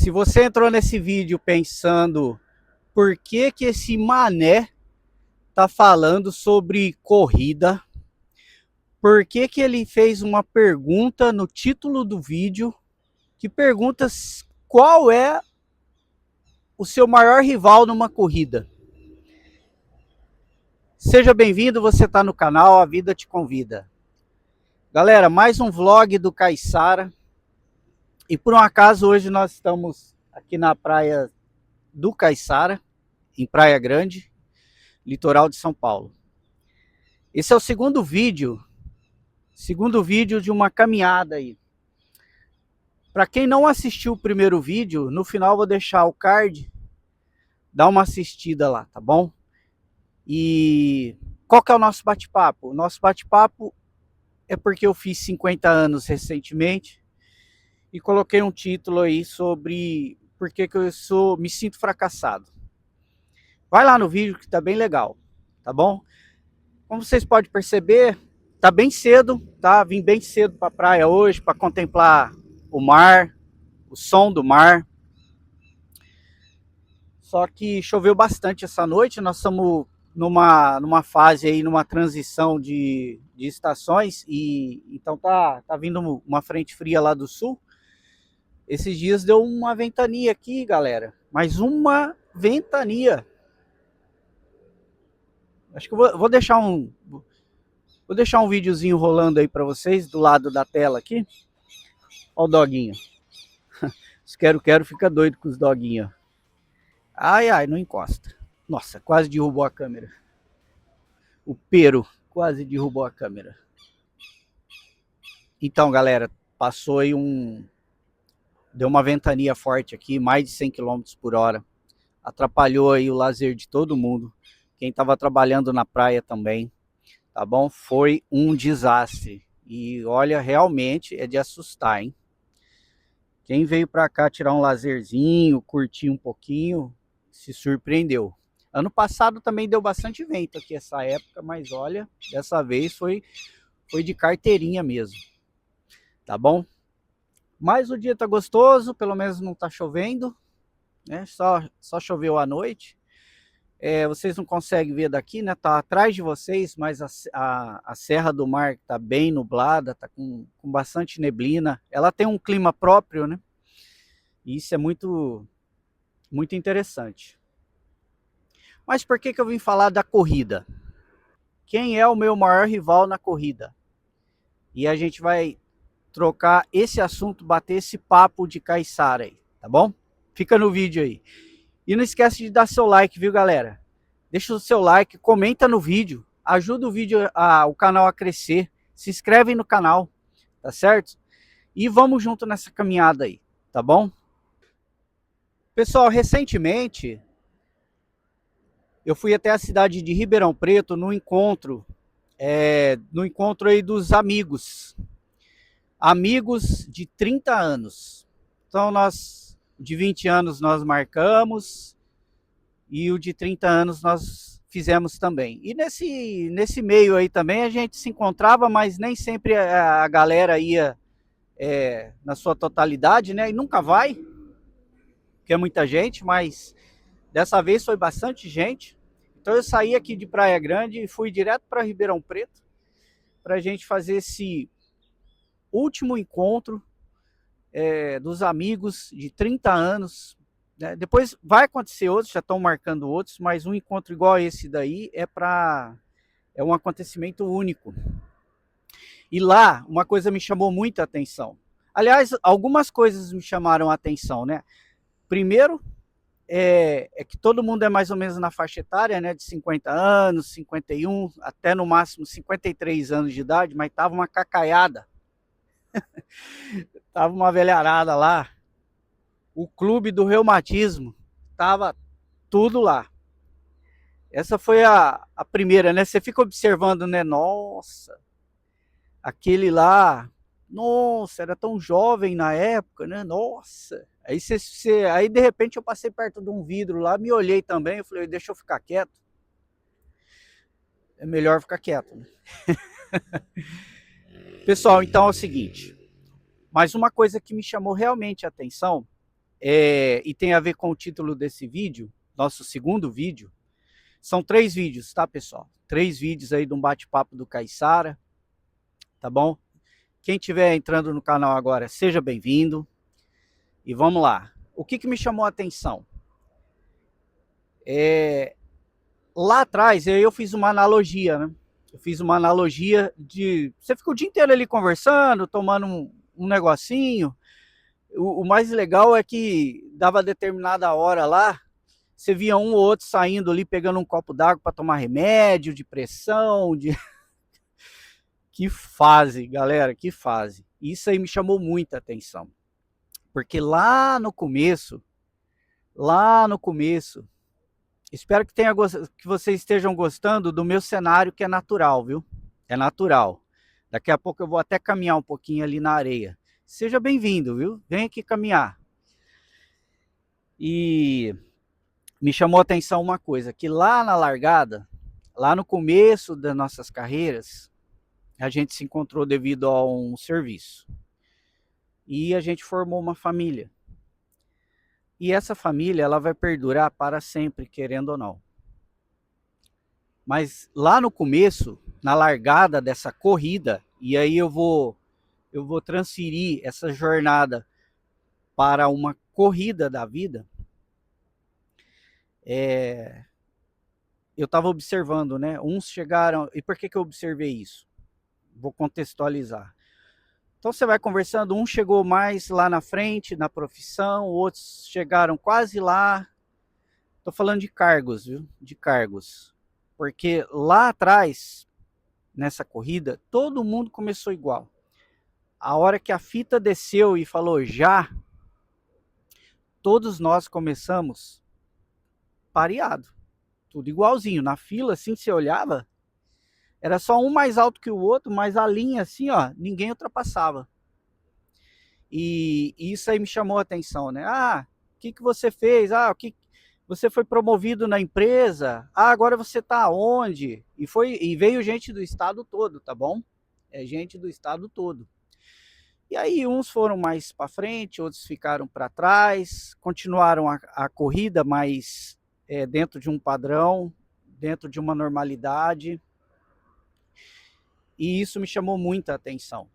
Se você entrou nesse vídeo pensando por que que esse mané tá falando sobre corrida, por que que ele fez uma pergunta no título do vídeo que pergunta qual é o seu maior rival numa corrida. Seja bem-vindo, você está no canal A Vida Te Convida. Galera, mais um vlog do Caiçara. E por um acaso hoje nós estamos aqui na praia do Caiçara, em Praia Grande, litoral de São Paulo. Esse é o segundo vídeo de uma caminhada aí. Para quem não assistiu o primeiro vídeo, no final eu vou deixar o card, dá uma assistida lá, tá bom? E qual que é o nosso bate-papo? O nosso bate-papo é porque eu fiz 50 anos recentemente e coloquei um título aí sobre por que eu me sinto fracassado. Vai lá no vídeo que tá bem legal, tá bom? Como vocês podem perceber, tá bem cedo, tá? Vim bem cedo para a praia hoje para contemplar o mar, o som do mar. Só que choveu bastante essa noite, nós estamos numa fase aí, numa transição de estações, e então tá vindo uma frente fria lá do sul. Esses dias deu uma ventania aqui, galera, mas uma ventania. Acho que eu vou deixar um videozinho rolando aí para vocês do lado da tela aqui. Ó o doguinho. Os quero fica doido com os doguinhos. Ai, não encosta. Nossa, quase derrubou a câmera. O pero quase derrubou a câmera. Então, galera, passou aí deu uma ventania forte aqui, mais de 100 km por hora. Atrapalhou aí o lazer de todo mundo. Quem estava trabalhando na praia também, tá bom? Foi um desastre. E olha, realmente é de assustar, hein? Quem veio para cá tirar um lazerzinho, curtir um pouquinho, se surpreendeu. Ano passado também deu bastante vento aqui essa época, mas olha, dessa vez foi de carteirinha mesmo, tá bom? Mas o dia tá gostoso, pelo menos não tá chovendo, né? Só choveu à noite. Vocês não conseguem ver daqui, né? Tá atrás de vocês, mas a Serra do Mar tá bem nublada, tá com bastante neblina. Ela tem um clima próprio, né? E isso é muito interessante. Mas por que eu vim falar da corrida? Quem é o meu maior rival na corrida? E a gente vai trocar esse assunto, bater esse papo de Caiçara aí, tá bom? Fica no vídeo aí. E não esquece de dar seu like, viu, galera? Deixa o seu like, comenta no vídeo, ajuda o canal a crescer, se inscreve no canal, tá certo? E vamos junto nessa caminhada aí, tá bom? Pessoal, recentemente eu fui até a cidade de Ribeirão Preto no encontro aí dos amigos de 30 anos. Então de 20 anos nós marcamos e o de 30 anos nós fizemos também. E nesse meio aí também a gente se encontrava, mas nem sempre a galera ia na sua totalidade, né? E nunca vai, porque é muita gente, mas dessa vez foi bastante gente. Então eu saí aqui de Praia Grande e fui direto para Ribeirão Preto para a gente fazer esse último encontro dos amigos de 30 anos. Né? Depois vai acontecer outros, já estão marcando outros, mas um encontro igual a esse daí é um acontecimento único. E lá, uma coisa me chamou muita atenção. Aliás, algumas coisas me chamaram a atenção, né? Primeiro, é que todo mundo é mais ou menos na faixa etária, né? De 50 anos, 51, até no máximo 53 anos de idade, mas tava uma cacaiada. Tava uma velharada lá. O clube do reumatismo, tava tudo lá. Essa foi a primeira, né? Você fica observando, né? Nossa, aquele lá, nossa, era tão jovem na época, né? Nossa. Aí de repente eu passei perto de um vidro lá, me olhei também, eu falei, deixa eu ficar quieto. É melhor ficar quieto, né? Pessoal, então é o seguinte, mas uma coisa que me chamou realmente a atenção e tem a ver com o título desse vídeo, nosso segundo vídeo. São 3 vídeos, tá, pessoal? 3 vídeos aí de um bate-papo do Caiçara, tá bom? Quem estiver entrando no canal agora, seja bem-vindo. E vamos lá. O que me chamou a atenção? Lá atrás, eu fiz uma analogia, né? Eu fiz uma analogia de... Você fica o dia inteiro ali conversando, tomando um negocinho. O mais legal é que dava determinada hora lá, você via um ou outro saindo ali, pegando um copo d'água para tomar remédio, de pressão, de... Que fase, galera, que fase. Isso aí me chamou muita atenção. Porque lá no começo, espero que vocês estejam gostando do meu cenário, que é natural, viu? É natural. Daqui a pouco eu vou até caminhar um pouquinho ali na areia. Seja bem-vindo, viu? Vem aqui caminhar. E me chamou a atenção uma coisa, que lá na largada, lá no começo das nossas carreiras, a gente se encontrou devido a um serviço. E a gente formou uma família. E essa família, ela vai perdurar para sempre, querendo ou não. Mas lá no começo, na largada dessa corrida, e aí eu vou transferir essa jornada para uma corrida da vida, eu estava observando, né? Uns chegaram... E por que eu observei isso? Vou contextualizar. Então você vai conversando, um chegou mais lá na frente, na profissão, outros chegaram quase lá. Estou falando de cargos, viu? De cargos. Porque lá atrás, nessa corrida, todo mundo começou igual. A hora que a fita desceu e falou já, todos nós começamos pareado. Tudo igualzinho. Na fila, assim, você olhava, era só um mais alto que o outro, mas a linha, assim, ó, ninguém ultrapassava. E isso aí me chamou a atenção, né? Ah, o que você fez? Ah, você foi promovido na empresa? Ah, agora você tá onde? E veio gente do estado todo, tá bom? É gente do estado todo. E aí uns foram mais para frente, outros ficaram para trás, continuaram a corrida, mas dentro de um padrão, dentro de uma normalidade. E isso me chamou muita atenção.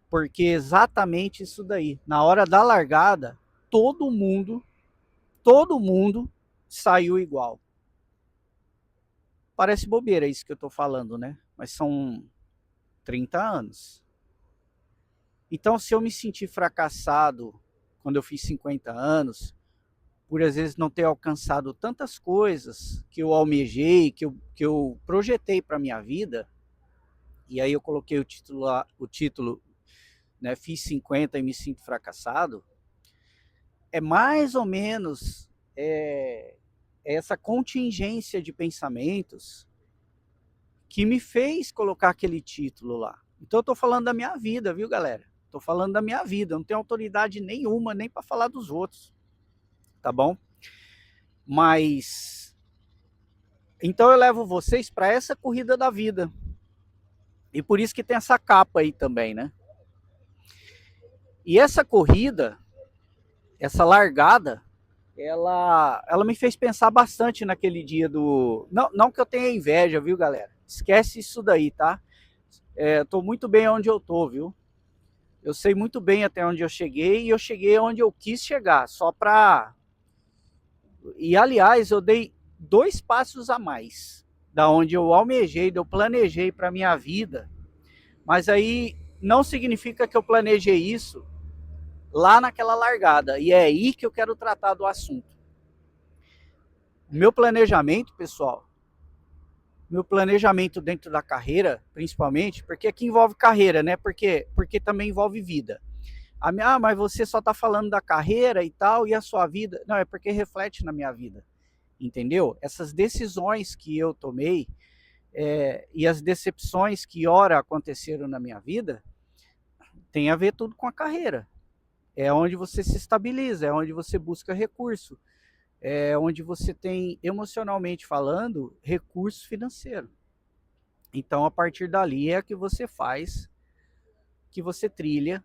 Porque exatamente isso daí. Na hora da largada, todo mundo saiu igual. Parece bobeira isso que eu estou falando, né? Mas são 30 anos. Então, se eu me sentir fracassado quando eu fiz 50 anos, por às vezes não ter alcançado tantas coisas que eu almejei, que eu projetei para a minha vida, e aí eu coloquei o título, né, fiz 50 e me sinto fracassado, é mais ou menos essa contingência de pensamentos que me fez colocar aquele título lá. Então eu estou falando da minha vida, viu, galera? Estou falando da minha vida, eu não tenho autoridade nenhuma nem para falar dos outros, tá bom? Mas então eu levo vocês para essa corrida da vida. E por isso que tem essa capa aí também, né? E essa corrida, essa largada, ela me fez pensar bastante naquele dia do... Não que eu tenha inveja, viu, galera? Esquece isso daí, tá? Tô muito bem onde eu tô, viu? Eu sei muito bem até onde eu cheguei e eu cheguei onde eu quis chegar, só pra... E aliás, eu dei 2 passos a mais da onde eu almejei, eu planejei para minha vida. Mas aí não significa que eu planejei isso lá naquela largada. E é aí que eu quero tratar do assunto. Meu planejamento, pessoal, meu planejamento dentro da carreira, principalmente, porque aqui envolve carreira, né? Porque também envolve vida. Mas você só está falando da carreira e tal, e a sua vida? Não, é porque reflete na minha vida, entendeu? Essas decisões que eu tomei e as decepções que ora aconteceram na minha vida, tem a ver tudo com a carreira. É onde você se estabiliza, é onde você busca recurso, é onde você tem, emocionalmente falando, recurso financeiro. Então, a partir dali é que você faz, que você trilha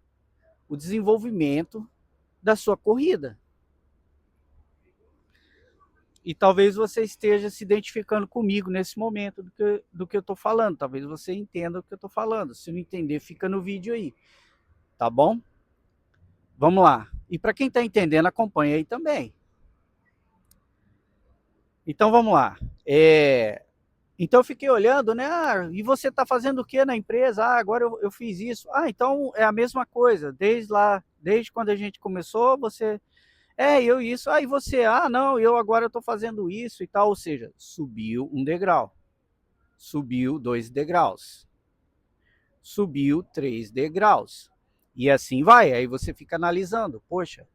o desenvolvimento da sua corrida. E talvez você esteja se identificando comigo nesse momento do que eu estou falando. Talvez você entenda o que eu estou falando. Se não entender, fica no vídeo aí. Tá bom? Vamos lá. E para quem está entendendo, acompanha aí também. Então vamos lá. Então eu fiquei olhando, né? Ah, e você está fazendo o que na empresa? Ah, agora eu fiz isso. Ah, então é a mesma coisa. Desde lá, desde quando a gente começou, você. Eu isso. Ah, e você? Ah, não, eu agora estou fazendo isso e tal. Ou seja, subiu um degrau. Subiu 2 degraus. Subiu 3 degraus. E assim vai. Aí você fica analisando. Poxa,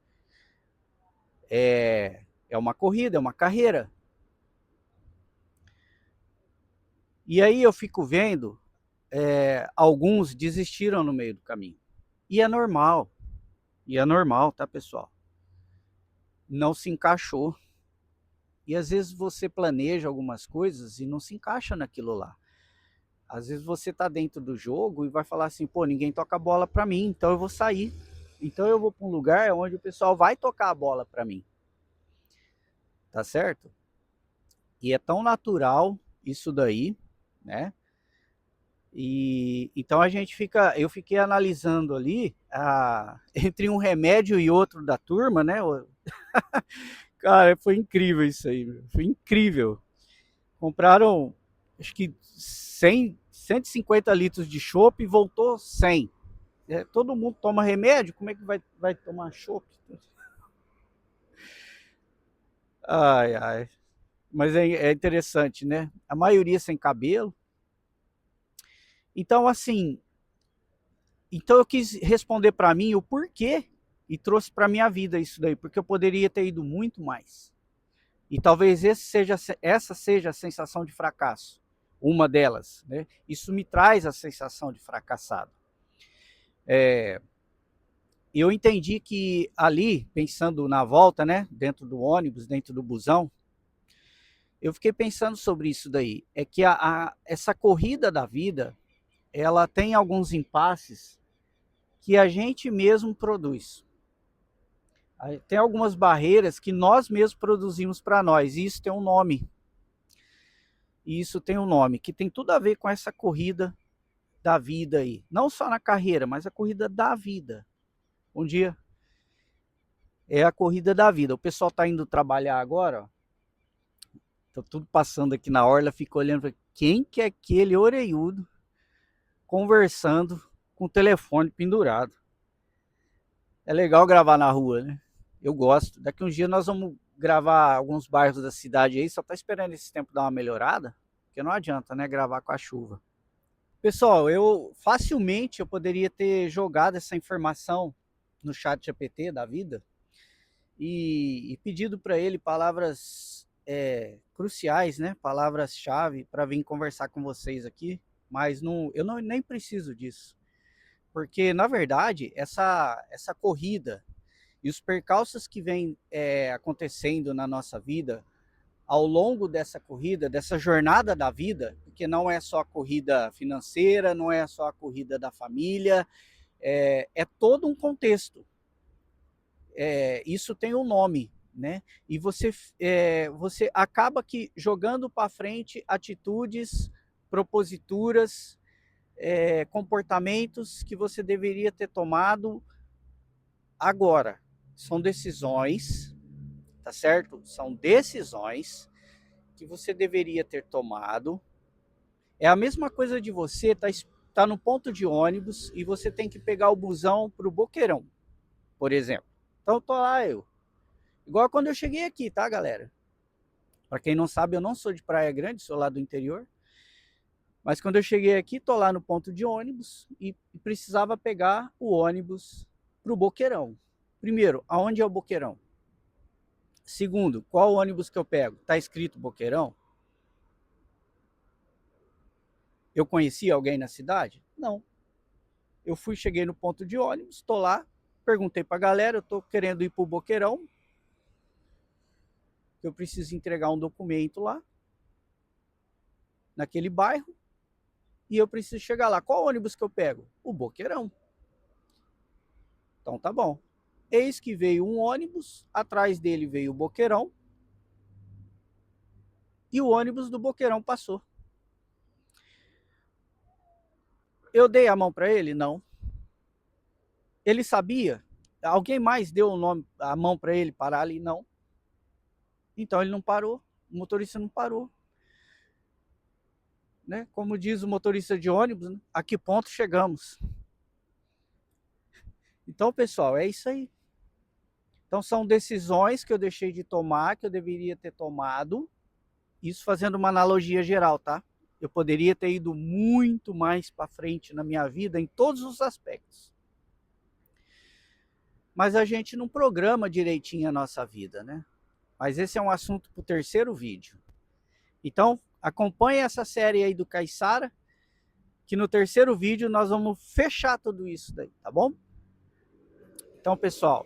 é uma corrida, é uma carreira. E aí eu fico vendo, alguns desistiram no meio do caminho. E é normal, tá, pessoal? Não se encaixou. E às vezes você planeja algumas coisas e não se encaixa naquilo lá. Às vezes você tá dentro do jogo e vai falar assim, pô, ninguém toca a bola para mim, então eu vou sair. Então eu vou para um lugar onde o pessoal vai tocar a bola para mim. Tá certo? E é tão natural isso daí, né? E então eu fiquei analisando ali entre um remédio e outro da turma, né? Cara, foi incrível isso aí, foi incrível. Compraram, acho que 150 litros de chopp e voltou 100. Todo mundo toma remédio, como é que vai tomar chopp? Ai, ai. Mas é interessante, né? A maioria sem cabelo. Então, assim, então eu quis responder para mim o porquê e trouxe para minha vida isso daí, porque eu poderia ter ido muito mais. E talvez essa seja a sensação de fracasso, uma delas, né? Isso me traz a sensação de fracassado. Eu entendi que ali, pensando na volta, né, dentro do ônibus, dentro do busão, eu fiquei pensando sobre isso daí. É que essa corrida da vida, ela tem alguns impasses que a gente mesmo produz. Tem algumas barreiras que nós mesmos produzimos para nós, e isso tem um nome. E isso tem um nome que tem tudo a ver com essa corrida da vida aí. Não só na carreira, mas a corrida da vida. Um dia é a corrida da vida. O pessoal está indo trabalhar agora, ó. Tá tudo passando aqui na orla, fica olhando para quem que é aquele orelhudo conversando com o telefone pendurado. É legal gravar na rua, né? Eu gosto. Daqui uns dias nós vamos gravar alguns bairros da cidade aí, só tá esperando esse tempo dar uma melhorada, porque não adianta, né, gravar com a chuva. Pessoal, eu facilmente eu poderia ter jogado essa informação no chat GPT da vida e pedido para ele palavras cruciais, né? Palavras-chave para vir conversar com vocês aqui, mas não, eu não, nem preciso disso, porque na verdade essa corrida e os percalços que vêm acontecendo na nossa vida ao longo dessa corrida, dessa jornada da vida, porque não é só a corrida financeira, não é só a corrida da família, é todo um contexto. Isso tem um nome, né? E você acaba que jogando para frente atitudes, proposituras, comportamentos que você deveria ter tomado agora. São decisões, tá certo? São decisões que você deveria ter tomado. É a mesma coisa de você tá no ponto de ônibus e você tem que pegar o busão para o Boqueirão, por exemplo. Então tô lá eu. Igual quando eu cheguei aqui, tá, galera? Para quem não sabe, eu não sou de Praia Grande, sou lá do interior. Mas quando eu cheguei aqui, tô lá no ponto de ônibus e precisava pegar o ônibus para o Boqueirão. Primeiro, aonde é o Boqueirão? Segundo, qual ônibus que eu pego? Tá escrito Boqueirão? Eu conheci alguém na cidade? Não. Eu cheguei no ponto de ônibus, tô lá, perguntei pra galera, eu tô querendo ir pro Boqueirão, que eu preciso entregar um documento lá, naquele bairro, e eu preciso chegar lá. Qual ônibus que eu pego? O Boqueirão. Então tá bom. Eis que veio um ônibus, atrás dele veio o Boqueirão, e o ônibus do Boqueirão passou. Eu dei a mão para ele? Não. Ele sabia? Alguém mais deu o nome, a mão para ele parar ali? Não. Então ele não parou, o motorista não parou. Né? Como diz o motorista de ônibus, né? A que ponto chegamos? Então, pessoal, é isso aí. Então são decisões que eu deixei de tomar, que eu deveria ter tomado. Isso fazendo uma analogia geral, tá? Eu poderia ter ido muito mais para frente na minha vida em todos os aspectos. Mas a gente não programa direitinho a nossa vida, né? Mas esse é um assunto para o terceiro vídeo. Então, acompanhe essa série aí do Caiçara, que no terceiro vídeo nós vamos fechar tudo isso daí, tá bom? Então, pessoal,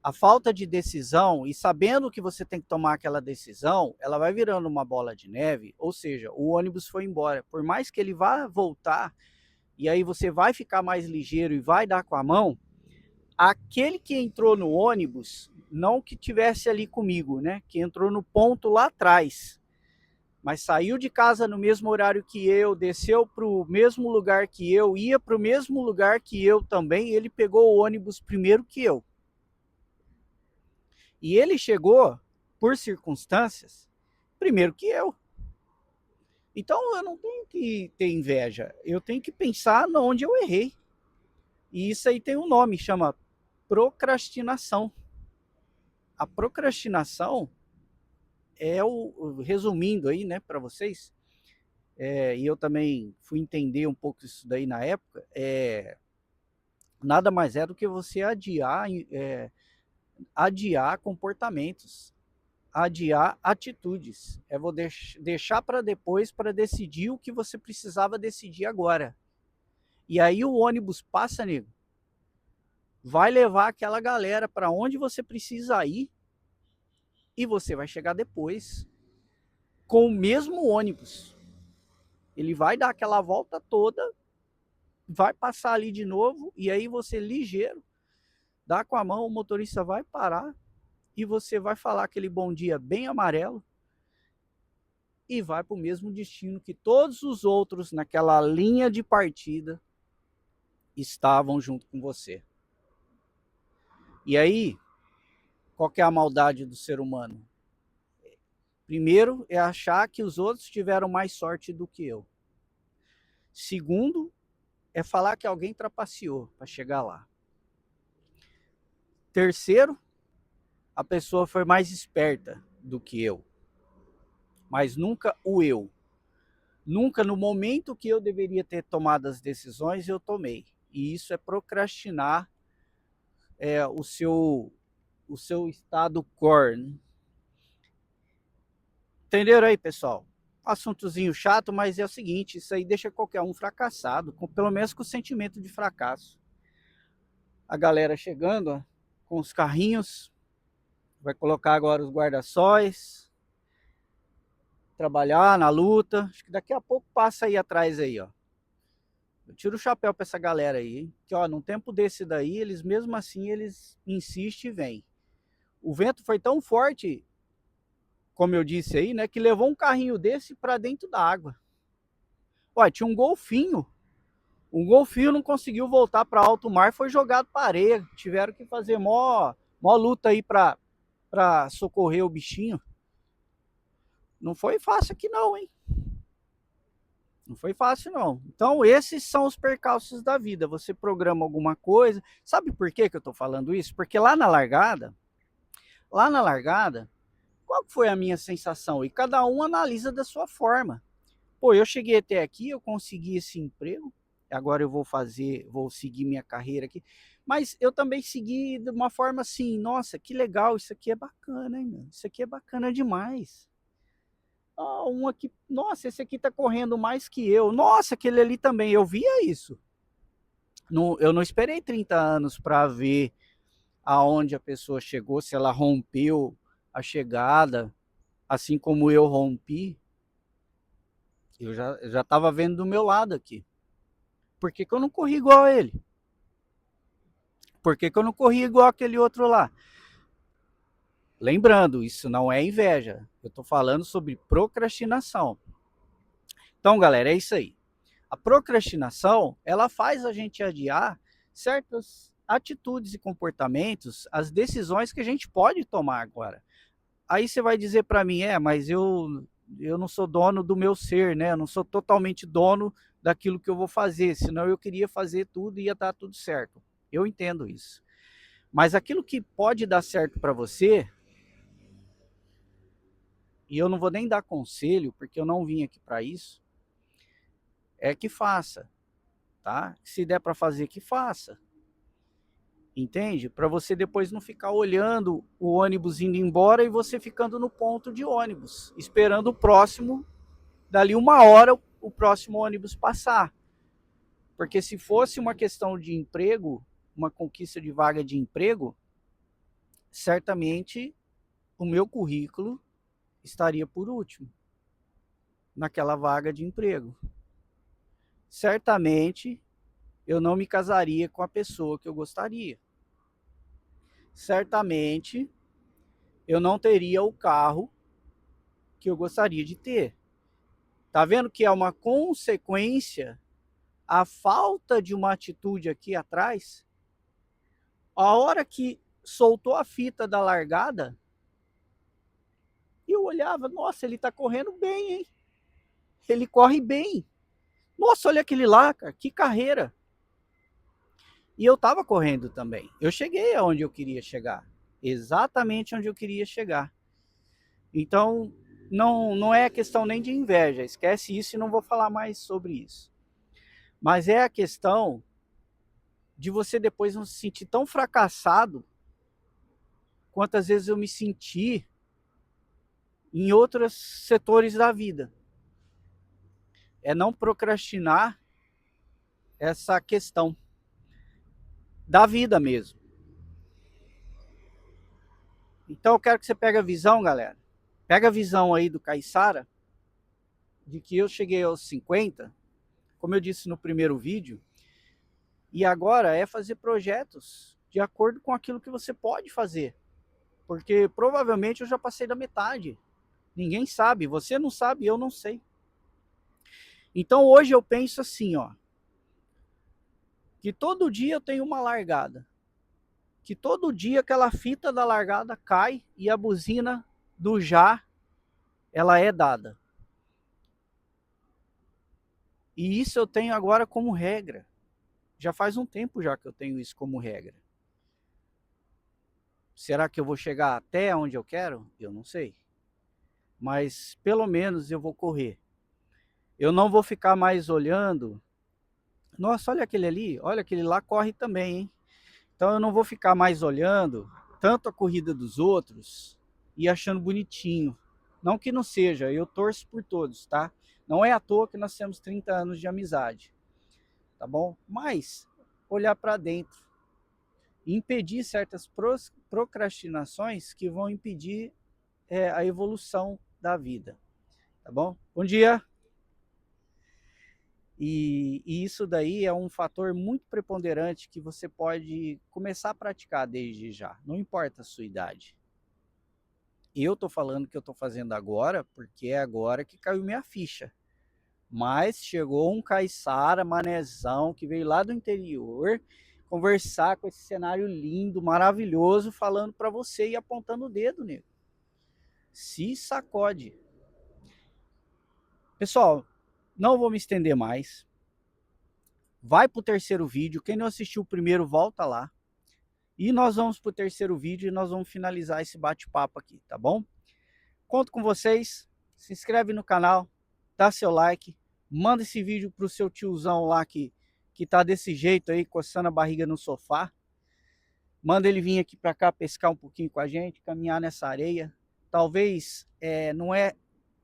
a falta de decisão e sabendo que você tem que tomar aquela decisão, ela vai virando uma bola de neve, ou seja, o ônibus foi embora. Por mais que ele vá voltar, e aí você vai ficar mais ligeiro e vai dar com a mão, aquele que entrou no ônibus, não que tivesse ali comigo, né? Que entrou no ponto lá atrás, mas saiu de casa no mesmo horário que eu, desceu para o mesmo lugar que eu, ia para o mesmo lugar que eu também, ele pegou o ônibus primeiro que eu. E ele chegou, por circunstâncias, primeiro que eu. Então eu não tenho que ter inveja, eu tenho que pensar onde eu errei. E isso aí tem um nome, chama procrastinação. A procrastinação é resumindo aí, né, para vocês, e eu também fui entender um pouco isso daí na época, nada mais é do que você adiar comportamentos, adiar atitudes. Vou deixar para depois para decidir o que você precisava decidir agora. E aí o ônibus passa, nego, vai levar aquela galera para onde você precisa ir e você vai chegar depois com o mesmo ônibus. Ele vai dar aquela volta toda, vai passar ali de novo e aí você ligeiro, dá com a mão, o motorista vai parar e você vai falar aquele bom dia bem amarelo e vai para o mesmo destino que todos os outros naquela linha de partida estavam junto com você. E aí, qual que é a maldade do ser humano? Primeiro é achar que os outros tiveram mais sorte do que eu. Segundo, é falar que alguém trapaceou para chegar lá. Terceiro, a pessoa foi mais esperta do que eu. Mas nunca o eu. Nunca no momento que eu deveria ter tomado as decisões, eu tomei. E isso é procrastinar o seu estado core. Né? Entenderam aí, pessoal? Assuntozinho chato, mas é o seguinte, isso aí deixa qualquer um fracassado, pelo menos com o sentimento de fracasso. A galera chegando, ó, com os carrinhos, vai colocar agora os guarda-sóis, trabalhar na luta. Acho que daqui a pouco passa aí atrás aí, ó. Eu tiro o chapéu para essa galera aí, hein? Que ó, num tempo desse daí, eles mesmo assim, eles insistem e vêm. O vento foi tão forte, como eu disse aí, né, que levou um carrinho desse para dentro da água. Olha, tinha um golfinho. Um golfinho não conseguiu voltar para alto mar, foi jogado para areia. Tiveram que fazer mó luta aí para socorrer o bichinho. Não foi fácil aqui não, hein? Não foi fácil não. Então esses são os percalços da vida. Você programa alguma coisa. Sabe por que eu estou falando isso? Porque lá na largada, qual foi a minha sensação? E cada um analisa da sua forma. Pô, eu cheguei até aqui, eu consegui esse emprego, agora eu vou seguir minha carreira aqui. Mas eu também segui de uma forma assim, nossa, que legal, isso aqui é bacana, hein, meu? Isso aqui é bacana demais. Ah, um aqui, nossa, esse aqui tá correndo mais que eu. Nossa, aquele ali também, eu via isso. Não, eu não esperei 30 anos para ver aonde a pessoa chegou, se ela rompeu a chegada, assim como eu rompi. Eu já estava vendo do meu lado aqui. Por que eu não corri igual a ele? Por que eu não corri igual aquele outro lá? Lembrando, isso não é inveja. Eu estou falando sobre procrastinação. Então, galera, é isso aí. A procrastinação, ela faz a gente adiar certas atitudes e comportamentos, as decisões que a gente pode tomar agora. Aí você vai dizer para mim, mas eu não sou dono do meu ser, né? Eu não sou totalmente dono daquilo que eu vou fazer, senão eu queria fazer tudo e ia dar tudo certo. Eu entendo isso. Mas aquilo que pode dar certo para você, e eu não vou nem dar conselho, porque eu não vim aqui para isso, é que faça, tá? Se der para fazer, que faça. Entende? Para você depois não ficar olhando o ônibus indo embora e você ficando no ponto de ônibus, esperando o próximo, dali 1 hora, o próximo ônibus passar. Porque se fosse uma questão de emprego, uma conquista de vaga de emprego, certamente o meu currículo estaria por último naquela vaga de emprego. Certamente eu não me casaria com a pessoa que eu gostaria. Certamente eu não teria o carro que eu gostaria de ter. Tá vendo que é uma consequência a falta de uma atitude aqui atrás? A hora que soltou a fita da largada, eu olhava, nossa, ele tá correndo bem, hein? Ele corre bem. Nossa, olha aquele lá, cara, que carreira. E eu tava correndo também. Eu cheguei aonde eu queria chegar. Exatamente onde eu queria chegar. Então, não é questão nem de inveja. Esquece isso e não vou falar mais sobre isso. Mas é a questão de você depois não se sentir tão fracassado quantas vezes eu me senti em outros setores da vida. É não procrastinar essa questão da vida mesmo. Então eu quero que você pegue a visão, galera. Pega a visão aí do Caiçara, de que eu cheguei aos 50, como eu disse no primeiro vídeo, e agora é fazer projetos de acordo com aquilo que você pode fazer. Porque provavelmente eu já passei da metade. Ninguém sabe, você não sabe, eu não sei. Então hoje eu penso assim, ó, que todo dia eu tenho uma largada. Que todo dia aquela fita da largada cai e a buzina do já, ela é dada. E isso eu tenho agora como regra. Já faz um tempo já que eu tenho isso como regra. Será que eu vou chegar até onde eu quero? Eu não sei. Mas pelo menos eu vou correr. Eu não vou ficar mais olhando. Nossa, olha aquele ali, olha aquele lá corre também, hein? Então eu não vou ficar mais olhando tanto a corrida dos outros e achando bonitinho. Não que não seja, eu torço por todos, tá? Não é à toa que nós temos 30 anos de amizade, tá bom? Mas olhar para dentro, impedir certas procrastinações que vão impedir a evolução da vida, tá bom? Bom dia! E isso daí é um fator muito preponderante que você pode começar a praticar desde já, não importa a sua idade. Eu tô falando que eu tô fazendo agora porque é agora que caiu minha ficha. Mas chegou um caiçara manezão que veio lá do interior conversar com esse cenário lindo, maravilhoso, falando para você e apontando o dedo, nego. Se sacode. Pessoal, não vou me estender mais. Vai pro terceiro vídeo. Quem não assistiu o primeiro, volta lá. E nós vamos pro terceiro vídeo e nós vamos finalizar esse bate-papo aqui, tá bom? Conto com vocês. Se inscreve no canal, dá seu like, manda esse vídeo pro seu tiozão lá que tá desse jeito aí, coçando a barriga no sofá. Manda ele vir aqui para cá pescar um pouquinho com a gente, caminhar nessa areia. Talvez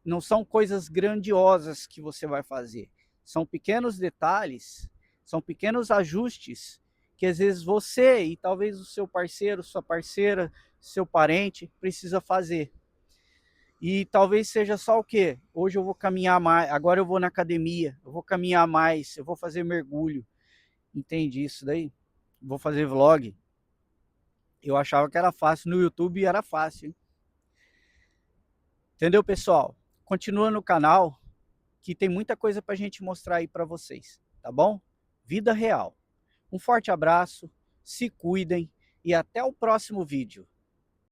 não são coisas grandiosas que você vai fazer. São pequenos detalhes, são pequenos ajustes que às vezes você e talvez o seu parceiro, sua parceira, seu parente precisa fazer. E talvez seja só o quê? Hoje eu vou caminhar mais, agora eu vou na academia, eu vou caminhar mais, eu vou fazer mergulho. Entende isso daí? Vou fazer vlog. Eu achava que era fácil, no YouTube era fácil, hein? Entendeu, pessoal? Continua no canal, que tem muita coisa para a gente mostrar aí para vocês, tá bom? Vida real. Um forte abraço, se cuidem e até o próximo vídeo.